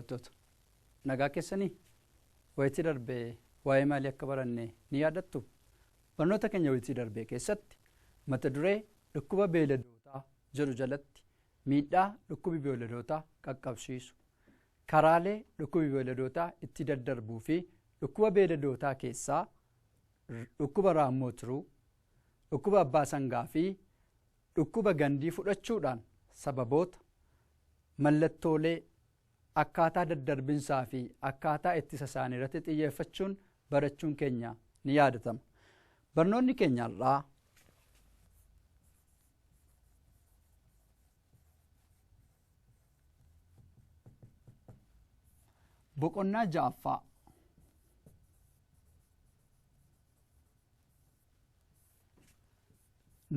barattoota nagaa keessanii wayitii darbee waa'ee maalii akka baranne ni yaadattu? Barnoota keenya wayitii darbee keessatti mata duree dhukkuba beeladootaa jedhu jalatti miidhaa dhukkubi beeladootaa qaqqabsiisu, karaalee dhukkubi beeladootaa itti daddarbuu fi dhukkuba beeladootaa keessaa dhukkuba raammoo turuu, dhukkuba abbaa sangaa fi dhukkuba gandii fudhachuudhaan sababoota, mallattoolee, akkaataa daddarbinsaa fi akkaataa ittisa isaanii irratti xiyyeeffachuun barachuun keenya ni yaadatama. Barnoonni keenya irraa boqonnaa 6ffaa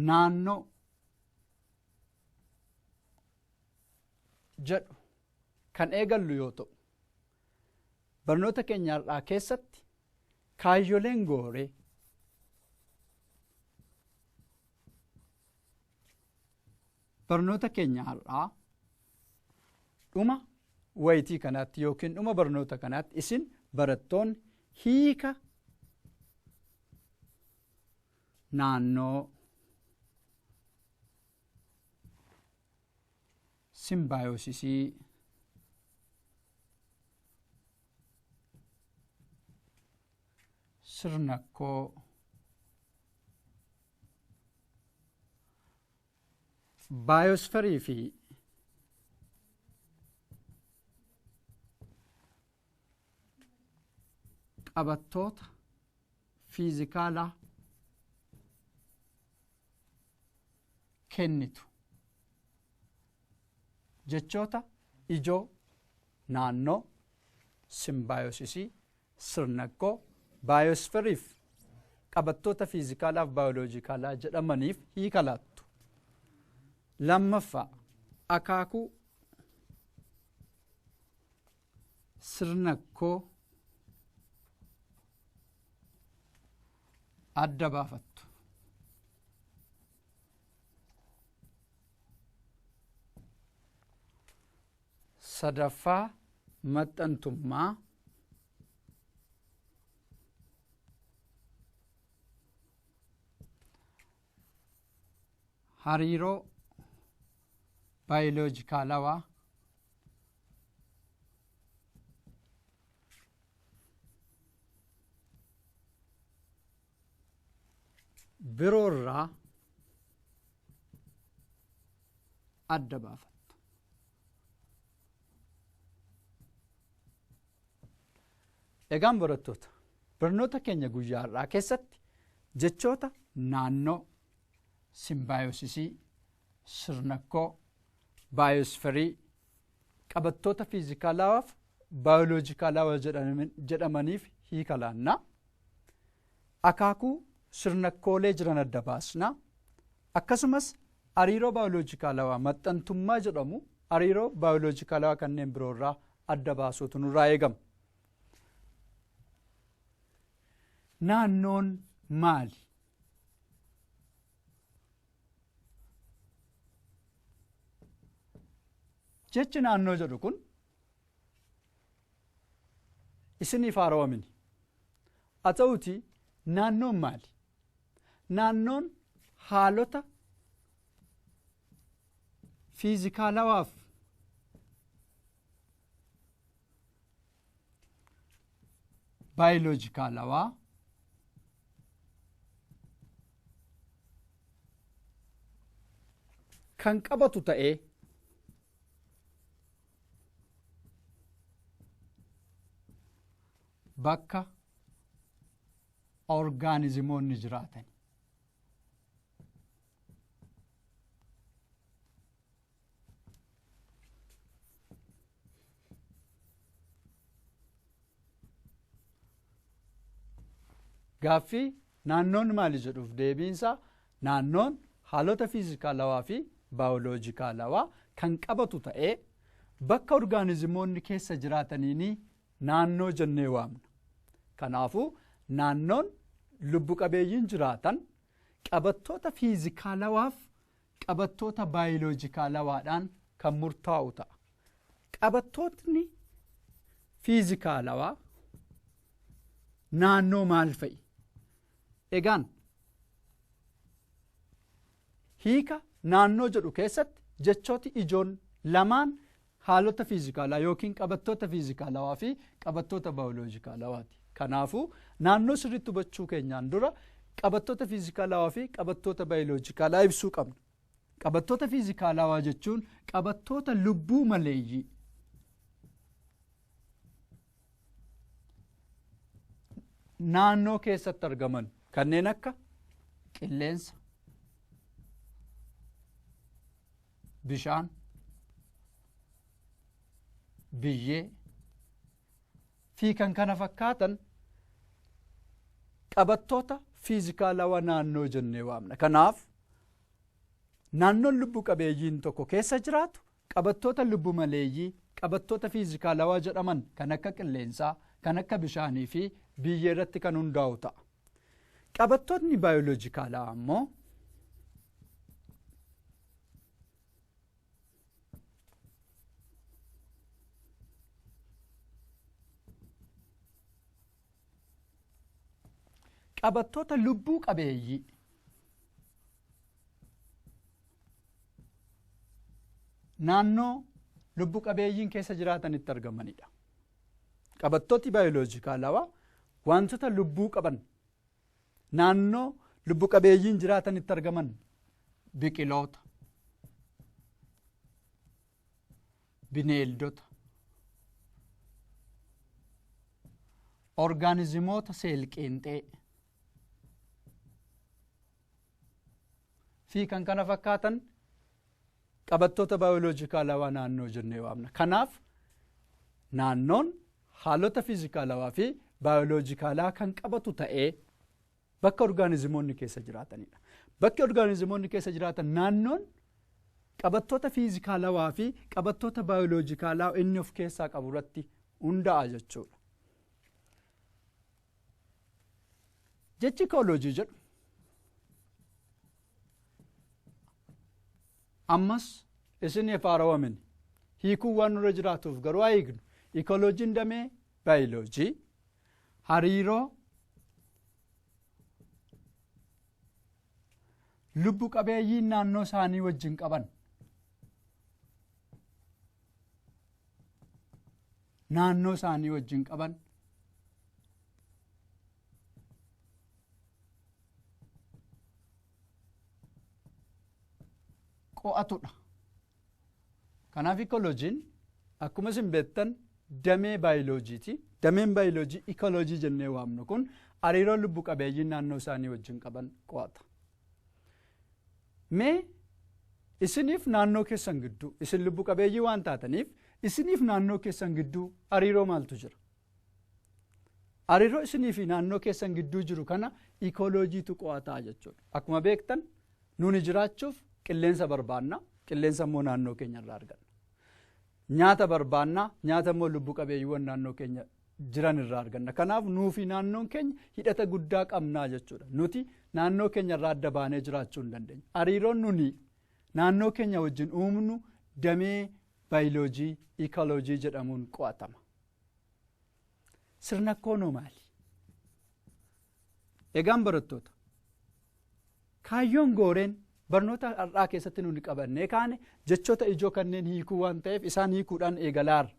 naannoo jedhu kan eegallu yoo ta'u, barnoota keenya irraa keessatti kaayyoleen gooree barnoota keenya irraa dhuma wayitii kanaatti yookiin dhuma barnoota kanaatti isin barattoonni hiika naannoo simbaayosisii sirnakkoo baayosferii fi qabattoota fiizikaalaa kennitu jechoota ijoo naannoo simbaayosisii sirnakkoo baayosferiif qabattoota fiizikaalaaf baayoloojikaalaa jedhamaniif hiika laattu. Lammaffaa akaakuu sirnakkoo adda baafattu. Sadaffaa maxxantummaa hariiroo baayoloojikaalawaa biroorraa adda baafattu. Egaan barattoota barnoota keenya guyyaa irraa keessatti jechoota naannoo simbaayosisii sirnakkoo baayosferii qabattoota fiizikaalawaaf baayoloojikaalawaa jedhamaniif hiika laannaa. Akaakuu sirnakkoolee jiran adda baasnaa. Akkasumas hariiroo baayoloojikaalawaa maxxantummaa jedhamu hariiroo baayoloojikaalawaa kanneen biroorraa adda baasuutu nurraa eegama. Naannoon maali? Jechi naannoo jedhu kun isiniif haaromini. Haa ta'uutii naannoon maali? Naannoon haalota fiizikaalawaaf baayoloojikaalawaa kan qabatu ta'ee bakka orgaanizimoonni jiraatan. Gaaffii naannoon maali jedhuuf deebiinsaa naannoon haalota fiizikaalawaa fi baayoloojikaalawaa kan qabatu ta'ee bakka orgaanizimoonni keessa jiraataniini naannoo jennee waamna. Kanaafuu naannoon lubbu qabeeyyiin jiraatan qabattoota fiizikaalawaaf qabattoota baayoloojikaalawaadhaan kan murtaa'u ta'a. Qabattootni fiizikaalawaa naannoo maal fa'i? Egaan hiika naannoo jedhu keessatti jechooti ijoon lamaan haalota fiizikaalaa yookiin qabattoota fiizikaalawaa fi qabattoota baayoloojikaalawaati. Kanaafuu naannoo sirriitti hubachuu keenyaan dura qabattoota fiizikaalawaa fi qabattoota baayoloojikaalaa ibsuu qabna. Qabattoota fiizikaalawaa jechuun qabattoota lubbuu maleeyyii naannoo keessatti argaman kanneen akka qilleensa, bishaan, biyyee fi kan kana fakkaatan qabattoota fiizikaalawaa naannoo jennee waamna. Kanaaf naannoon lubbu qabeeyyiin tokko keessa jiraatu qabattoota lubbu maleeyyii qabattoota fiizikaalawaa jedhaman kan akka qilleensaa, kan akka bishaanii fi biyyee irratti kan hundaa'u ta'a. Qabattoonni baayoloojikaalaa ammoo qabattoota lubbuu qabeeyyii naannoo lubbu qabeeyyiin keessa jiraatanitti argamanidha. Qabattooti baayoloojikaalawaa wantoota lubbuu qaban naannoo lubbu qabeeyyiin jiraatanitti argaman biqiloota, bineeldota, orgaanizimoota seelqeenxee fi kan kana fakkaatan qabattoota baayoloojikaalawaa naannoo jennee waamna. Kanaaf naannoon haalota fiizikaalawaa fi baayoloojikaalaa kan qabatu ta'ee bakka orgaanizimoonni keessa jiraatanidha. Bakki orgaanizimoonni keessa jiraatan naannoon qabattoota fiizikaalawaa fi qabattoota baayoloojikaalaa inni of keessaa qabu irratti hundaa'a jechuudha. Jechi ikooloojii jedhu ammas isiniif haarawamin hiikuu waan nurra jiraatuuf garuu haa hiiknu. Ikooloojiin damee baayoloojii hariiroo lubbu qabeeyyiin naannoo isaanii wajjin qaban qo'atudha. Kanaaf ikooloojiin akkuma isin beektan damee baayoloojiiti. Dameen baayoloojii ikooloojii jennee waamnu kun hariiroo lubbu qabeeyyiin naannoo isaanii wajjin qaban qo'ata. Mee isiniif naannoo keessan gidduu isin lubbu qabeeyyii waan taataniif isiniif naannoo keessan gidduu hariiroo maaltu jira? Hariiroo isinii fi naannoo keessan gidduu jiru kana ikooloojiitu qo'ataa jechuudha. Akkuma beektan nuuni jiraachuuf qilleensa barbaanna, qilleensa immoo naannoo keenya irraa arganna. Nyaata barbaanna, nyaata immoo lubbu qabeeyyiiwwan naannoo keenya jiran irraa arganna. Kanaaf nuufi naannoon keenya hidhata guddaa qabnaa jechuudha. Nuti naannoo keenya irraa adda baanee jiraachuu hin dandeenyu. Hariiroon nuni naannoo keenya wajjin uumnu damee baayoloojii ikooloojii jedhamuun qo'atama. Sirna koonoo maali? Egaan barattoota kaayyoon gooreen barnoota har'aa keessatti nuti qabannee kaane jechoota ijoo kanneen hiikuu waan ta'eef isaan hiikuudhaan eegalaarra.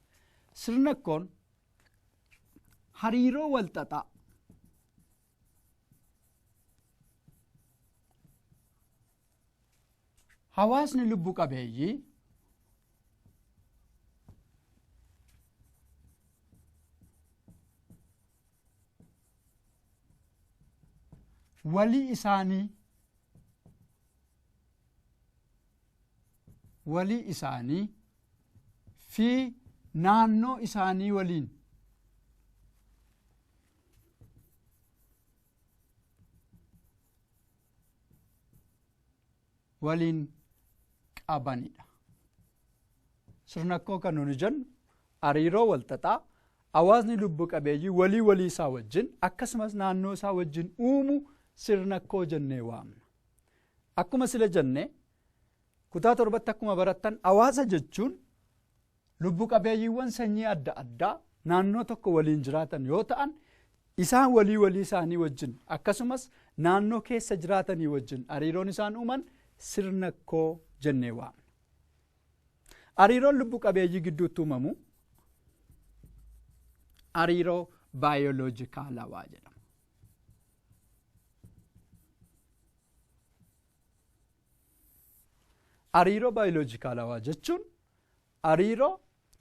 Sirna koon hariiroo walxaxaa hawaasni lubbu qabeeyyii walii isaanii fi naannoo isaanii waliin qabanidha. Sirna koo kan nuti jennu hariiroo walxaxaa hawaasni lubbu qabeeyyii walii isaa wajjin akkasumas naannoo isaa wajjin uumu sirna koo jennee waamna. Akkuma sila jennee kutaa 7tti akkuma barattan hawaasa jechuun lubbu qabeeyyiiwwan sanyii adda addaa naannoo tokko waliin jiraatan yoo ta'an isaan walii isaanii wajjin akkasumas naannoo keessa jiraatanii wajjin hariiroon isaan uuman sirnakkoo jennee waamna. Hariiroon lubbu qabeeyyii gidduutti uumamu hariiroo baayoloojikaalawaa jedhama. Hariiroo baayoloojikaalawaa jechuun hariiroo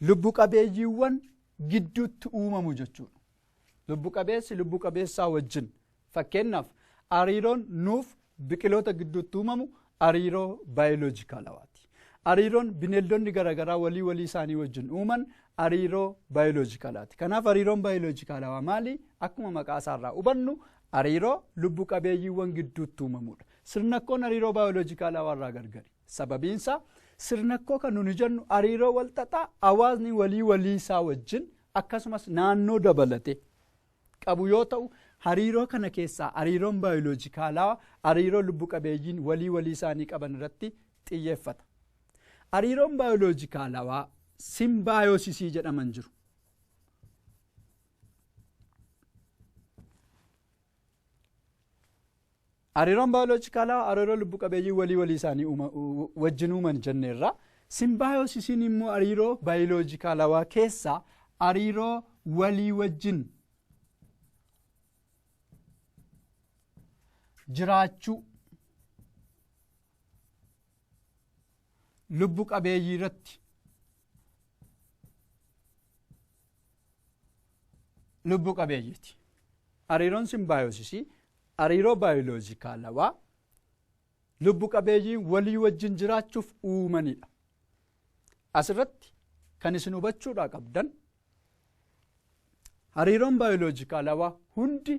lubbu qabeeyyiiwwan gidduutti uumamu jechuudha. Lubbu qabeessi lubbu qabeessaa wajjin fakkeenyaaf hariiroon nuuf biqiloota gidduutti uumamu hariiroo baayoloojikaalawaati. Hariiroon bineeldonni garaagaraa walii isaanii wajjin uuman hariiroo baayoloojikaalaati. Kanaaf hariiroon baayoloojikaalawaa maali? Akkuma maqaa isaarraa hubannu hariiroo lubbu qabeeyyiiwwan gidduutti uumamudha. Sirnakkoon hariiroo baayoloojikaalawaa irraa gargari. Sababiinsaa sirnakkoo kan nuti jennu hariiroo walxaxaa hawaasni walii isaa wajjin akkasumas naannoo dabalate qabu yoo ta'u, hariiroo kana keessaa hariiroon baayoloojikaalawaa hariiroo lubbu qabeeyyiin walii isaanii qaban irratti xiyyeeffata. Hariiroon baayoloojikaalawaa simbaayosisii jedhaman jiru. Hariiroon baayoloojikaalawaa hariiroo lubbu qabeeyyii walii isaanii wajjin uuman jenneerra. Simbaayosisiin immoo hariiroo baayoloojikaalawaa keessaa hariiroo walii wajjin jiraachuu lubbu qabeeyyii irratti lubbu qabeeyyiiti. Hariiroon simbaayosisii hariiroo baayoloojikaalawaa lubbu qabeeyyiin walii wajjin jiraachuuf uumanidha. Asirratti kan isin hubachuudhaa qabdan hariiroon baayoloojikaalawaa hundi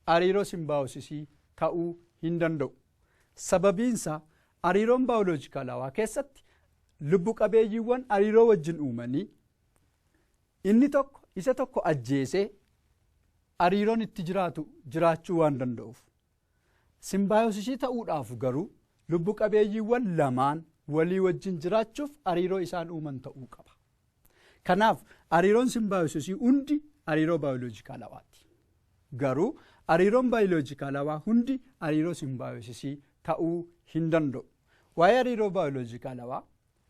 hariiroo simbaayosisii ta'uu hin danda'u. Sababiinsaa hariiroon baayoloojikaalawaa keessatti lubbu qabeeyyiiwwan hariiroo wajjin uumanii inni tokko isa tokko ajjeesee hariiroon itti jiraachuu waan danda'uuf simbaayosisii ta'uudhaaf garuu lubbu qabeeyyiiwwan lamaan walii wajjin jiraachuuf hariiroo isaan uuman ta'uu qaba. Kanaaf hariiroon simbaayosisii hundi hariiroo baayoloojikaalawaati. Garuu hariiroon baayoloojikaalawaa hundi hariiroo simbaayosisii ta'uu hin danda'u. Waa'ee hariiroo baayoloojikaalawaa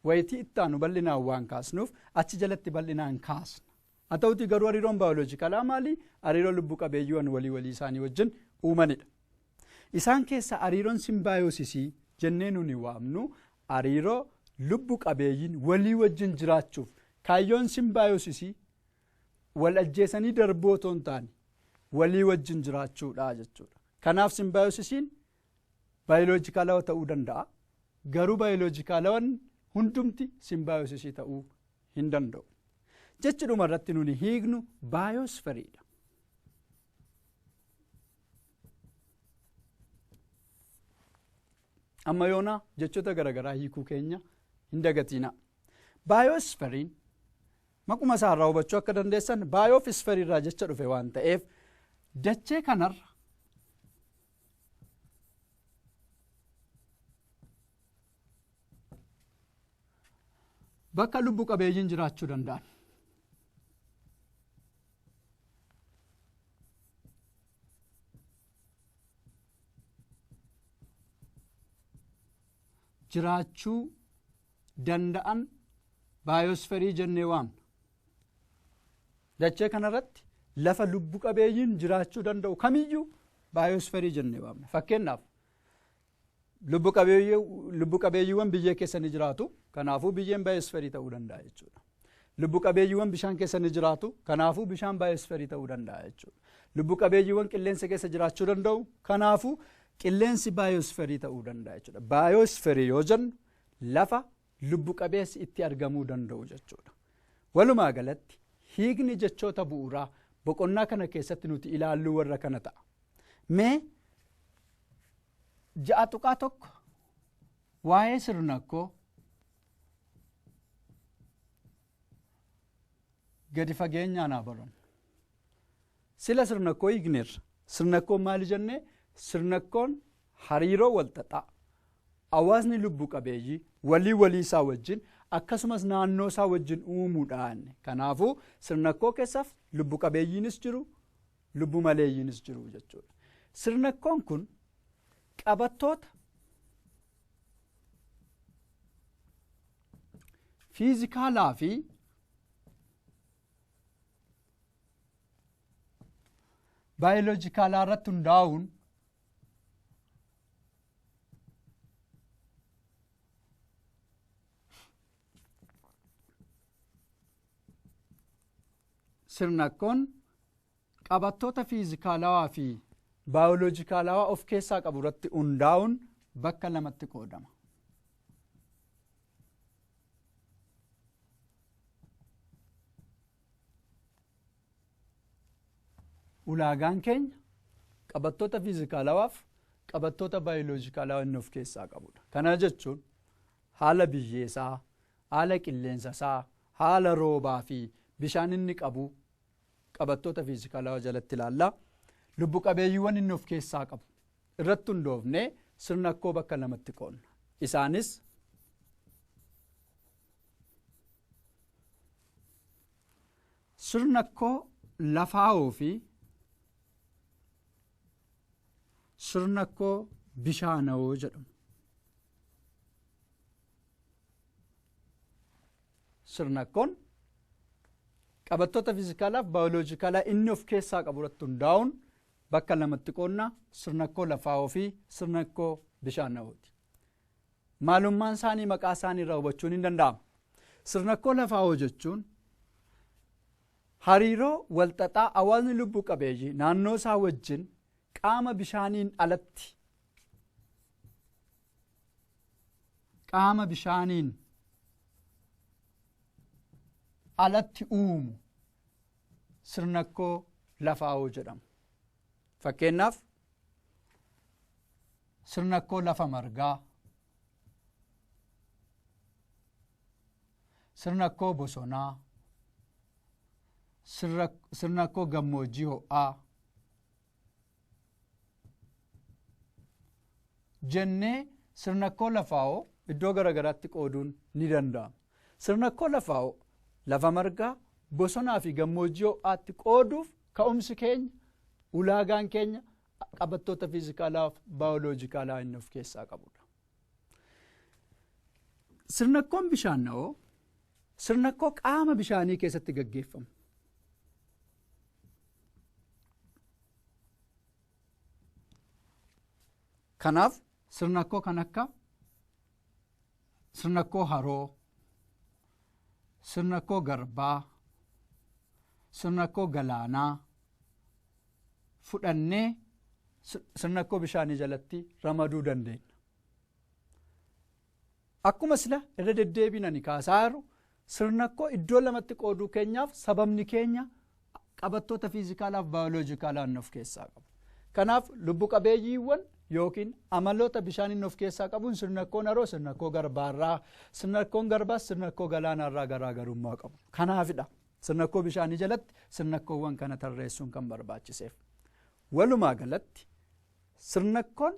wayitii ittaanu bal'inaan waan kaasnuuf achi jalatti bal'inaan kaasna. Haa ta'uutii garuu hariiroon baayoloojikaalawaa maali? Hariiroo lubbu qabeeyyiiwwan walii isaanii wajjin uumanidha. Isaan keessa hariiroon simbaayosisii jennee nuni waamnu hariiroo lubbu qabeeyyiin walii wajjin jiraachuuf kaayyoon simbaayosisii wal ajjeesanii darbuu otoo hin taane walii wajjin jiraachuudha jechuudha. Kanaaf simbaayosisiin baayoloojikaalawaa ta'uu danda'a. Garuu baayoloojikaalawaan hundumti simbaayosisii ta'uu hin danda'u. Jechuudha irratti nuni hiiknu baayosferiidha. Amma yoona jechoota garaagaraa hiikuu keenya hin dagatiina. Baayosferiin maquma isaarraa hubachuu akka dandeessan baayofisferiirraa jecha dhufe waan ta'eef dachee kanarra bakka lubbu qabeeyyiin jiraachuu danda'an jiraachuu danda'an baayosferii jennee waamna. Dachee kanarratti lafa lubbu qabeeyyiin jiraachuu danda'u kamiyyuu baayosferii jennee waamna. Fakkeenyaaf lubbu qabeeyyiiwwan biyyee keessa ni jiraatu. Kanaafuu biyyeen baayosferii ta'uu danda'a jechuudha. Lubbu qabeeyyiiwwan bishaan keessa ni jiraatu. Kanaafuu bishaan baayosferii ta'uu danda'a jechuudha. Lubbu qabeeyyiiwwan qilleensa keessa jiraachuu danda'u. Kanaafuu qilleensi baayosferii ta'uu danda'a jechuudha. Baayosferii yoo jennu lafa lubbu qabeessi itti argamuu danda'u jechuudha. Walumaa galatti hiikni jechoota bu'uuraa boqonnaa kana keessatti nuti ilaalluu warra kana ta'a. Mee ja'a tuqaa tokko waa'ee sirnakkoo gadi fageenyaan haa barannu. Sila sirnakkoo hiikneerra. Sirnakkoon maali jennee? Sirnakkoon hariiroo walxaxaa hawaasni lubbu qabeeyyii walii isaa wajjin akkasumas naannoo isaa wajjin uumuudhaan. Kanaafuu sirna akkoo keessaaf lubbu qabeeyyiinis jiru lubbu maleeyyiinis jiru jechuudha. Sirna akkoon kun qabattoota fiizikaalaa fi baayoloojikaalaa irratti hundaa'uun sirna akkoon qabattoota fiizikaalawaa fi baayoloojikaalawaa of keessaa qabu irratti hundaa'uun bakka lamatti qoodama. Ulaagaan keenya qabattoota fiizikaalawaaf qabattoota baayoloojikaalawaa inni of keessaa qabudha. Kana jechuun haala biyyeesaa, haala qilleensasaa, haala roobaa fi bishaan inni qabu qabattoota fiizikaalawaa jalatti ilaalla. Lubbu qabeeyyiiwwan inni of keessaa qabu irratti hundoofnee sirna akkoo bakka lamatti qoonna. Isaanis sirna akkoo lafaa'oo fi sirna akkoo bishaanawoo jedhamu. Sirna akkoon qabattoota fiizikaalaaf baayoloojikaalaa inni of keessaa qabu irratti hundaa'uun bakka lamatti qoonna. Sirna akkoo lafaa'oo fi sirna akkoo bishaanawooti. Maalummaan isaanii maqaa isaanii irraa hubachuun hin danda'ama. Sirna akkoo lafaa'oo jechuun hariiroo walxaxaa hawaasni lubbu qabeeyyii naannoo isaa wajjin qaama bishaaniin alatti uumu sirna akkoo lafaa'oo jedhamu. Fakkeenyaaf sirna akkoo lafa margaa, sirna akkoo bosonaa, sirna akkoo gammoojjii ho'aa jennee sirna akkoo lafaa'oo iddoo garagaraatti qooduun ni danda'ama. Sirna akkoo lafaa'oo lafa margaa, bosonaa fi gammoojjii ho'aatti qooduuf ka'umsi keenya, ulaagaan keenya qabattoota fiizikaalaa fi baayoloojikaalaa inni of keessaa qabudha. Sirna akkoon bishaanawoo sirna akkoo qaama bishaanii keessatti gaggeeffamu. Kanaaf sirna akkoo kan akka sirna akkoo haroo, sirna akkoo garbaa, sirna akkoo galaanaa fudhannee sirna akkoo bishaanii jalatti ramaduu dandeenya. Akkuma sila irra deddeebiin kaasaa jiru sirna akkoo iddoo lamatti qooduu keenyaaf sababni keenya qabattoota fiizikaalaaf baayoloojikaalaa inni of keessaa qabu. Kanaaf lubbu qabeeyyiiwwan yookiin amaloota bishaan inni of keessaa qabuun sirna akkoon haroo, sirna akkoo garbaarraa, sirna akkoon garbaas sirna akkoo galaanaarraa garaagarummaa qabu. Kanaafidha sirna akkoo bishaanii jalatti sirna akkoowwan kana tarreessuun kan barbaachiseef. Walumaa galatti sirna akkoon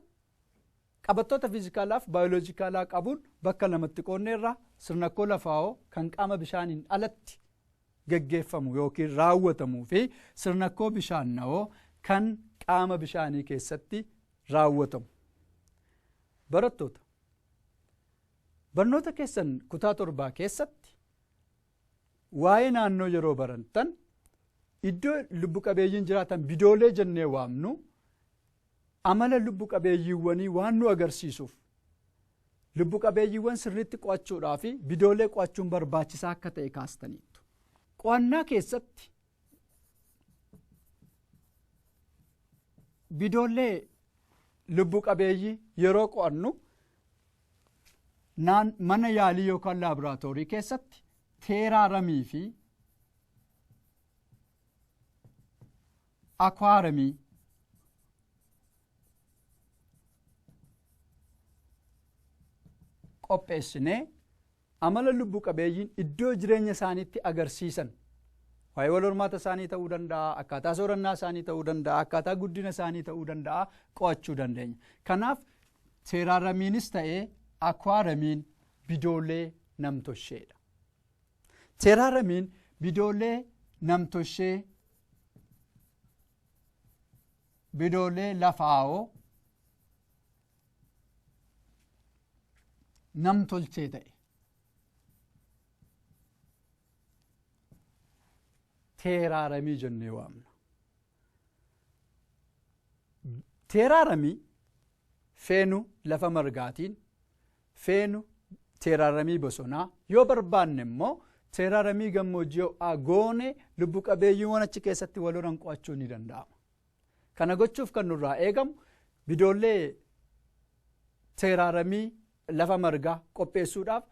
qabattoota fiizikaalaaf baayoloojikaalaa qabuun bakka lamatti qoonneerraa sirna akkoo lafaa'oo kan qaama bishaaniin alatti gaggeeffamu yookiin raawwatamuu fi sirna akkoo bishaanawoo kan qaama bishaanii keessatti raawwatamu. Barattoota barnoota keessan kutaa 7 keessatti waa'ee naannoo yeroo barantan iddoo lubbu qabeeyyiin jiraatan bidoolee jennee waamnu amala lubbu qabeeyyiiwwanii waan nu agarsiisuuf lubbu qabeeyyiiwwan sirriitti qo'achuudhaa fi bidoolee qo'achuun barbaachisaa akka ta'e kaastaniitu. Qo'annaa keessatti bidoolee lubbu qabeeyyii yeroo qo'annu mana yaalii yookaan laaboraatoorii keessatti teeraaramii fi akwaaramii qopheessinee amala lubbu qabeeyyiin iddoo jireenya isaaniitti agarsiisan waa'ee wal hormaata isaanii ta'uu danda'a, akkaataa soorannaa isaanii ta'uu danda'a, akkaataa guddina isaanii ta'uu danda'a qo'achuu dandeenya. Kanaaf teeraaramiinis ta'ee akwaaramiin bidoolee namtolcheedha. Teeraaramiin bidoolee namtolchee bidoolee lafaa'oo namtolchee ta'e teeraaramii jennee waamna. Teeraaramii feenu lafa margaatiin feenu teeraaramii bosonaa yoo barbaanne immoo teeraaramii gammoojjii goone lubbu qabeeyyiiwwan achi keessatti wal horan qo'achuun ni danda'ama. Kana gochuuf kan nurraa eegamu bidoolee teeraaramii lafa margaa qopheessuudhaaf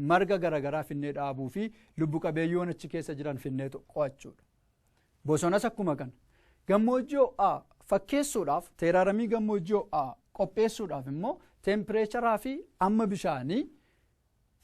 marga garagaraa finnee dhaabuu fi lubbu qabeeyyiiwwan achi keessa jiran finnee qo'achuudha. Bosonas akkuma kana gammoojjii fakkeessuudhaaf teeraaramii gammoojjii qopheessuudhaaf immoo teempireecharaa fi amma bishaanii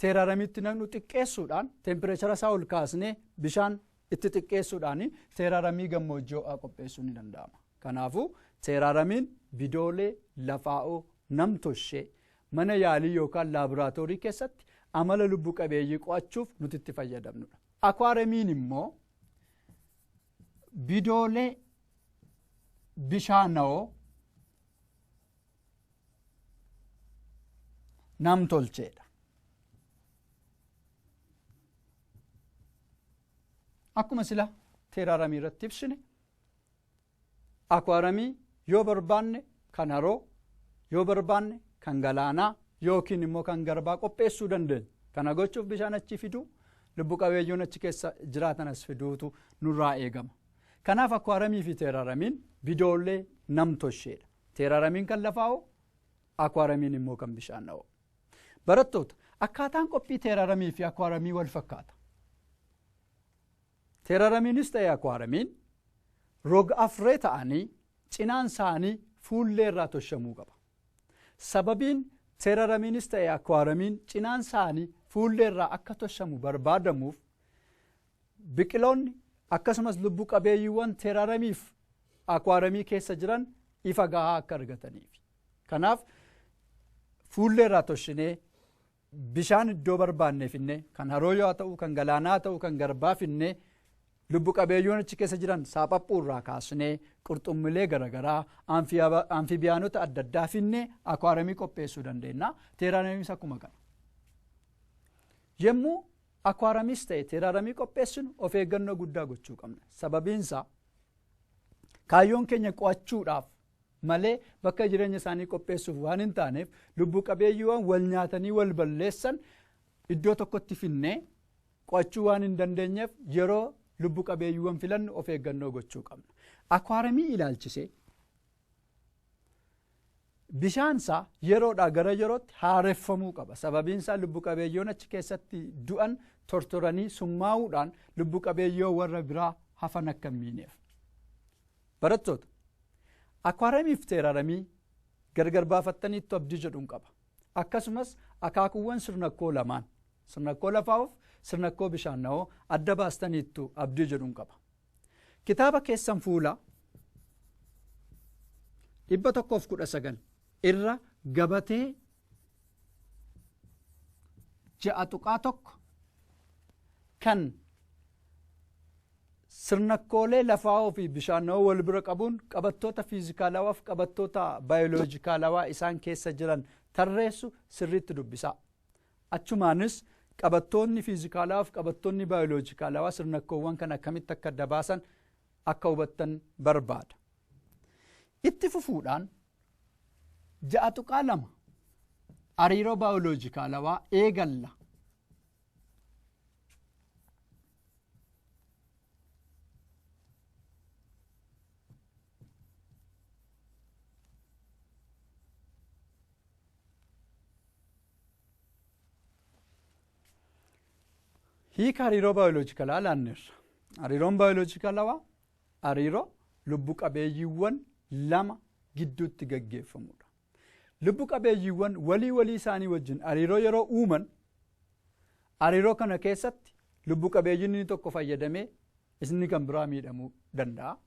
teeraaramiitti naqnu xiqqeessuudhaan teempireechara isaa ol kaasnee bishaan itti xiqqeessuudhaan teeraaramii gammoojjii qopheessuun ni danda'ama. Kanaafuu teeraaramiin bidoolee lafaa'oo namtolchee mana yaalii yookaan laaboraatoorii keessatti amala lubbu qabeeyyii qo'achuuf nuti itti fayyadamnudha. Akwaaramiin immoo bidoolee bishaanawoo namtolcheedha. Akkuma sila teeraaramii irratti ibsine akwaaramii yoo barbaanne kan haroo yoo barbaanne kan galaanaa yookiin immoo kan garbaa qopheessuu dandeenya. Kana gochuuf bishaan achi fiduu lubbu qabeeyyoon achi keessa jiraatan as fiduutu nurraa eegama. Kanaaf akwaaramii fi teeraaramiin bidoolee namtolcheedha. Teeraaramiin kan lafaa'oo akwaaramiin immoo kan bishaanawoo. Barattoota akkaataan qophii teeraaramii fi akwaaramii wal fakkaata. Teeraaramiinis ta'e akwaaramiin roga afree ta'anii cinaan isaanii fuullee irraa tolchamuu qaba. Sababiin teeraaramiinis ta'e akwaaramiin cinaan isaanii fuullee irraa akka tolchamu barbaadamuuf biqiloonni akkasumas lubbu qabeeyyiiwwan teeraaramiif akwaaramii keessa jiran ifa gahaa akka argataniif. Kanaaf fuullee irraa tolchinee bishaan iddoo barbaanne finnee kan haroo yoo ta'u kan galaanaa ta'u kan garbaa finnee lubbu qabeeyyoon achi keessa jiran saaphaphuu irraa kaasnee qurxummilee garagaraa anfibiyaanota adda addaa finnee akwaaramii qopheessuu dandeenya. Teeraaramiis akkuma kana. Yemmuu akwaaramiis ta'e teeraaramii qopheessinu of eeggannoo guddaa gochuu qabna. Sababiinsaa kaayyoon keenya qo'achuudhaaf malee bakka jireenya isaanii qopheessuuf waan hin taaneef lubbu qabeeyyiiwwan wal nyaatanii wal balleessan iddoo tokkotti finnee qo'achuu waan hin dandeenyeef yeroo lubbu qabeeyyiiwwan filannu of eeggannoo gochuu qabna. Akwaaramii ilaalchisee bishaansaa yeroodhaa gara yerootti haareffamuu qaba. Sababiinsaa lubbu qabeeyyiiwwan achi keessatti du'an tortoranii summaa'uudhaan lubbu qabeeyyiiwwan warra biraa hafan akka hin miineef. Barattoota akwaaramiif teeraaramii gargar baafattaniitu abdii jedhuun qaba. Akkasumas akaakuuwwan sirnakkoo lamaan sirnakkoo lafaa'oof sirnakkoo bishaanawoo adda baastaniitu abdii jedhuun qaba. Kitaaba keessan fuula 119 irra gabatee 6.1 kan sirnakkoolee lafaa'oo fi bishaanawoo wal bira qabuun qabattoota fiizikaalawaa fi qabattoota baayoloojikaalawaa isaan keessa jiran tarreessu sirriitti dubbisaa. Achumaanis qabattoonni fiizikaalawaa fi qabattoonni baayoloojikaalawaa sirnakkoowwan kan akkamitti akka adda baasan akka hubattan barbaada. Itti fufuudhaan 6.2 hariiroo baayoloojikaalawaa eegalla. Hiika hariiroo baayoloojikaalaa laanneerra. Hariiroon baayoloojikaalawaa hariiroo lubbu qabeeyyiiwwan lama gidduutti gaggeeffamudha. Lubbu qabeeyyiiwwan walii isaanii wajjin hariiroo yeroo uuman hariiroo kana keessatti lubbu qabeeyyiin tokko fayyadamee isni kan biraa miidhamuu danda'a.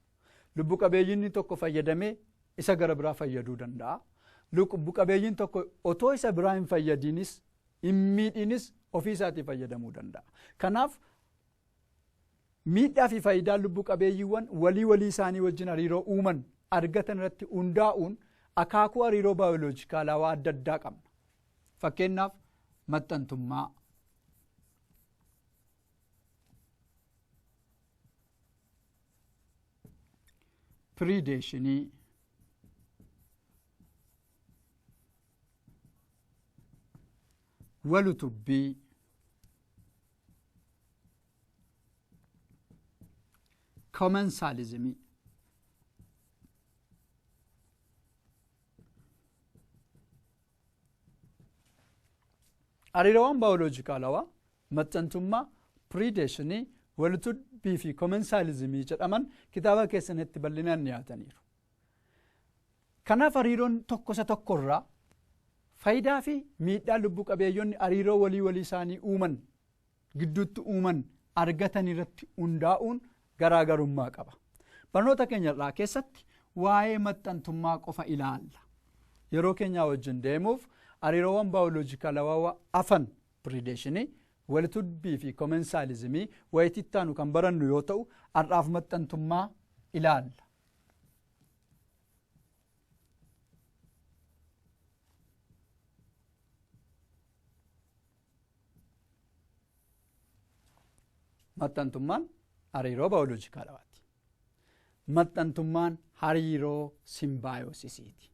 Lubbu qabeeyyiin tokko fayyadamee isa gara biraa fayyaduu danda'a. Lubbu qabeeyyiin tokko otoo isa biraa hin fayyadiinis hin miidhinis ofii isaatii fayyadamuu danda'a. Kanaaf miidhaa fi faayidaa lubbu qabeeyyiiwwan walii isaanii wajjin hariiroo uuman argatan irratti hundaa'uun akaakuu hariiroo baayoloojikaalawaa adda addaa qabna. Fakkeenyaaf maxxantummaa, pirideeshinii, walutubbii, komensaalizimii. Hariiroowwan baayoloojikaalawaa maxxantummaa, pirideeshinii, walutubbii fi komensaalizimii jedhaman kitaaba keessanitti bal'inaan dhiyaataniiru. Kanaaf hariiroon tokko isa tokkorraa faayidaa fi miidhaa lubbu qabeeyyonni hariiroo walii isaanii uuman gidduutti uuman argatan irratti hundaa'uun garaagarummaa qaba. Barnoota keenyarraa keessatti waa'ee maxxantummaa qofa ilaalla. Yeroo keenyaa wajjin deemuuf hariiroowwan baayoloojikaalawaa afan pirideeshinii, walutubbii fi komensaalizimii wayitittaanu kan barannu yoo ta'u, har'aaf maxxantummaa ilaalla. Maxxantummaan hariiroo baayoloojikaalawaati. Maxxantummaan hariiroo simbaayosisiiti.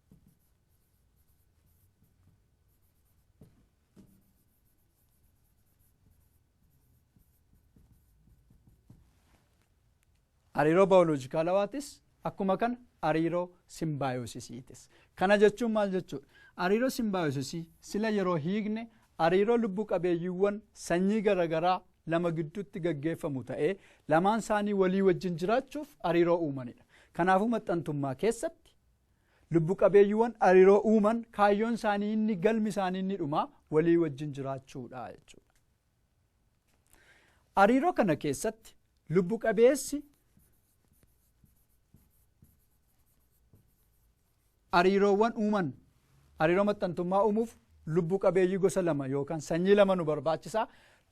Hariiroo baayoloojikaalawaatis akkuma kana hariiroo simbaayosisiitis. Kana jechuun maal jechuudha? Hariiroo simbaayosisii sila yeroo hiikne hariiroo lubbu qabeeyyiiwwan sanyii garaagaraa lama gidduutti gaggeeffamu ta'ee lamaan isaanii walii wajjin jiraachuuf hariiroo uumanidha. Kanaafuu maxxantummaa keessatti lubbu qabeeyyiiwwan hariiroo uuman kaayyoon isaanii inni galmi isaanii inni dhumaa walii wajjin jiraachuudha jechuudha. Hariiroo kana keessatti lubbu qabeessi hariiroowwan uuman hariiroo maxxantummaa uumuuf lubbu qabeeyyii gosa lama yookaan sanyii lama nu barbaachisaa.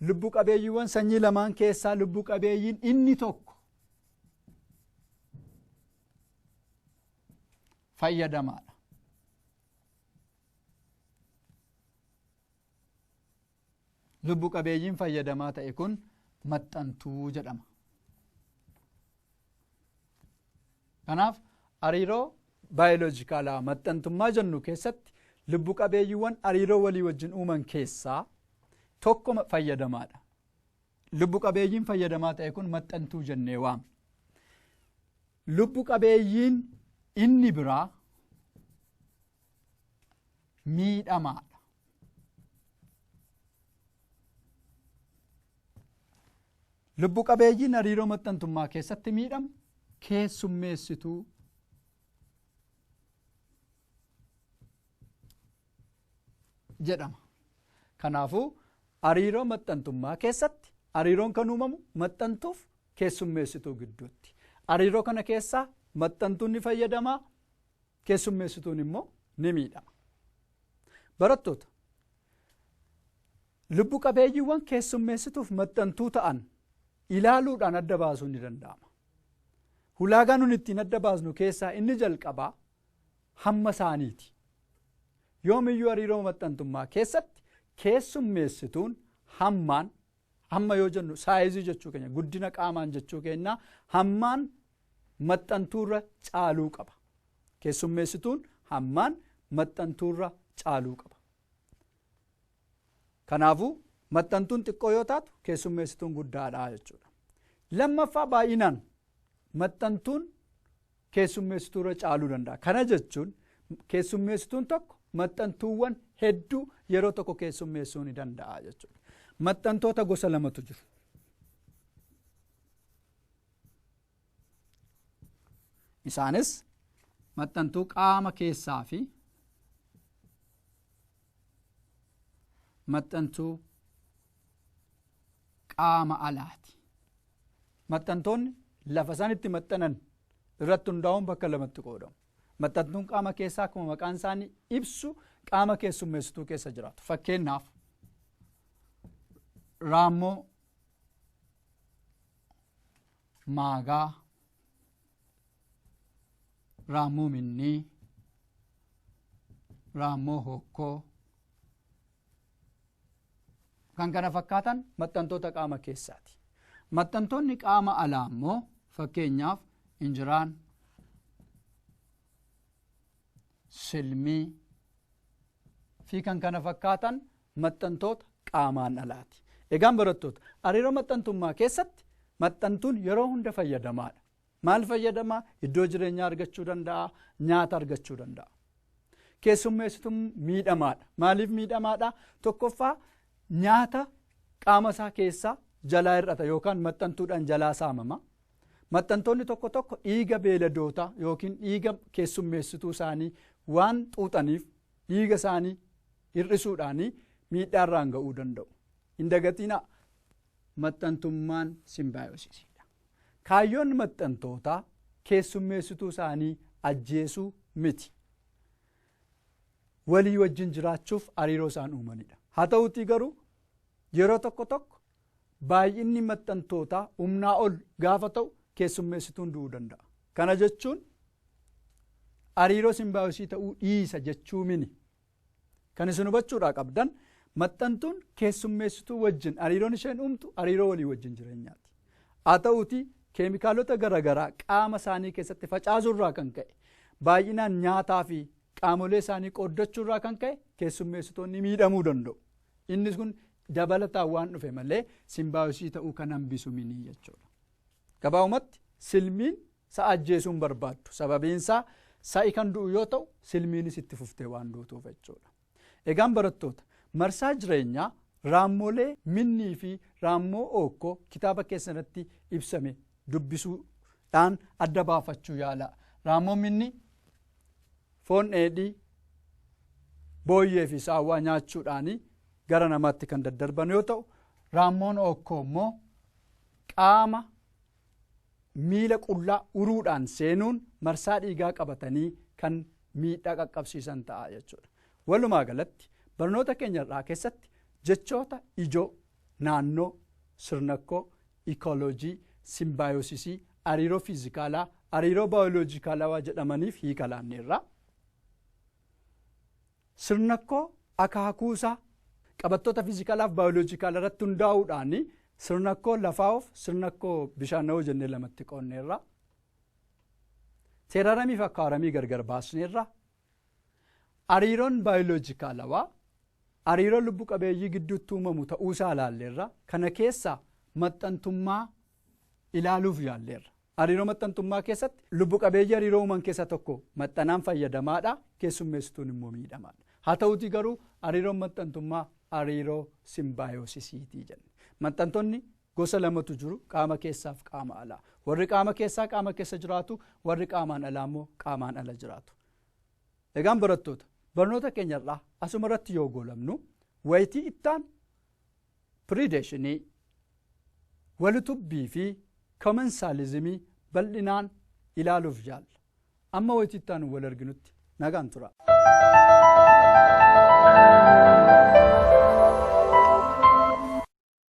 Lubbu qabeeyyiiwwan sanyii lamaan keessaa lubbu qabeeyyiin inni tokko fayyadamaadha. Lubbu qabeeyyiin fayyadamaa ta'e kun maxxantuu jedhama. Kanaaf hariiroo baayoloojikaalaa maxxantummaa jennu keessatti lubbu qabeeyyiiwwan hariiroo walii wajjin uuman keessaa tokko fayyadamaadha. Lubbu qabeeyyiin fayyadamaa ta'e kun maxxantuu jennee waamna. Lubbu qabeeyyiin inni biraa miidhamaadha. Lubbu qabeeyyiin hariiroo maxxantummaa keessatti miidhamu keessummeessituu jedhama. Kanaafuu hariiroo maxxantummaa keessatti hariiroon kan uumamu maxxantuuf keessummeessituu gidduutti. Hariiroo kana keessaa maxxantuun ni fayyadamaa, keessummeessituun immoo ni miidhama. Barattoota, lubbu qabeeyyiiwwan keessummeessituuf maxxantuu ta'an ilaaluudhaan adda baasuun ni danda'ama. Ulaagaa nun ittiin adda baasnu keessaa inni jalqabaa hamma isaaniiti. Yoomiyyuu hariiroo maxxantummaa keessatti keessummeessituun hamma yoo jennu saayizii jechuu keenya guddina qaamaan jechuu keenya hammaan maxxantuurra caaluu qaba. Keessummeessituun hammaan maxxantuurra caaluu qaba. Kanaafuu maxxantuun xiqqoo yoo taatu keessummeessituun guddaadha jechuudha. Lammaffaa baay'inaan maxxantuun keessummeessituurra caaluu danda'a. Kana jechuun keessummeessituun tokko maxxantuuwwan hedduu yeroo tokko keessummeessuu ni danda'a jechuudha. Maxxantoota gosa lamatu jiru. Isaanis maxxantuu qaama keessaa fi maxxantuu qaama alaati. Maxxantoonni lafa isaan itti maxxanan irratti hundaa'uun bakka lamatti qoodamu. Maxxantuun qaama keessaa akkuma maqaan isaanii ibsu qaama keessummeessituu keessa jiraatu. Fakkeenyaaf raammoo maagaa raammoo minnii raammoo hokkoo kan kana fakkaatan maxxantoota qaama keessaati. Maxxantoonni qaama alaa immoo fakkeenyaaf injiraan, silmii fi kan kana fakkaatan maxxantoota qaamaan alaati. Egaan barattoota hariiroo maxxantummaa keessatti maxxantuun yeroo hunda fayyadamaadha. Maal fayyadamaa? Iddoo jireenyaa argachuu danda'a, nyaata argachuu danda'a. Keessummeessituun miidhamaadha. Maaliif miidhamaadha? Tokkoffaa nyaata qaama isaa keessaa jalaa hir'ata yookaan maxxantuudhaan jalaa saamama. Maxxantoonni tokko tokko dhiiga beeladootaa yookiin dhiiga keessummeessituu isaanii waan xuuxaniif dhiiga isaanii hir'isuudhaanii miidhaarraan ga'uu danda'u. Hin dagatinaa maxxantummaan simbaayosiisiidha. Kaayyoon maxxantootaa keessummeessituu isaanii ajjeesuu miti. Walii wajjin jiraachuuf hariiroo isaan uumanidha. Haa ta'uutii garuu yeroo tokko tokko baay'inni maxxantootaa humnaa ol gaafa ta'u keessummeessituun du'uu danda'a. Kana jechuun hariiroo simbaayosii ta'uu dhiisa jechuu mini. Kan isin hubachuudhaa qabdan maxxantuun keessummeessituu wajjin hariiroon isheen uumtu hariiroo walii wajjin jireenyaati. Haa ta'uutii keemikaalota garaagaraa qaama isaanii keessatti facaasuurraa kan ka'e baay'inaan nyaataa fi qaamolee isaanii qooddachuurraa kan ka'e keessummeessitoonni miidhamuu danda'u. Innis kun dabalataan waan dhufe malee simbaayosii ta'uu kan hambisu mini jechuudha. Gabaabumatti silmiin sa'a ajjeesuun barbaaddu. Sababiinsaa sa'i kan du'u yoo ta'u silmiinis itti fuftee waan duutuuf jechuudha. Egaan barattoota marsaa jireenyaa raammolee minnii fi raammoo ookkoo kitaaba keessatti ibsame dubbisuudhaan adda baafachuu yaala. Raammoo minni foon dheedhii, booyyee fi saawwaa nyaachuudhaanii gara namaatti kan daddarban yoo ta'u, raammoon ookkoo immoo qaama miila qullaa uruudhaan seenuun marsaa dhiigaa qabatanii kan miidhaa qaqqabsiisan ta'a jechuudha. Walumaa galatti barnoota keenyarraa keessatti jechoota ijoo naannoo, sirnakkoo, ikooloojii, simbaayosisii, hariiroo fiizikaalaa, hariiroo baayoloojikaalaa jedhamaniif hiika laanneerra. Sirnakkoo akaakuusaa qabattoota fiizikaalaaf baayoloojikaalaa irratti hundaa'uudhaan sirnakkoo lafaa'uuf sirnakkoo bishaanawoo jennee lamatti qoonneerra. Seeraramii fi akkaaramii gargar baasneerra. Hariiroon baayoloojikaalawaa hariiroo lubbu qabeeyyii gidduutti uumamu ta'uusaa ilaalleerra. Kana keessaa maxxantummaa ilaaluuf yaalleerra. Hariiroo maxxantummaa keessatti lubbu qabeeyyii hariiroo uuman keessaa tokko maxxanaan fayyadamaadha, keessummeessituun immoo miidhamaadha. Haa ta'uutii garuu hariiroon maxxantummaa hariiroo simbaayosisiitii jenna. Maxxantoonni gosa lamatu jiru, qaama keessaaf qaama alaa. Warri qaama keessaa qaama keessa jiraatu, warri qaamaan alaa immoo qaamaan ala jiraatu. Egaan barattoota barnoota keenyarraa asuma irratti yoo goolabnu wayitii ittaan pirideeshinii, walitubbii fi komensaalizimii bal'inaan ilaaluuf jaalla. Amma wayitii ittaan wal arginutti nagaan tura.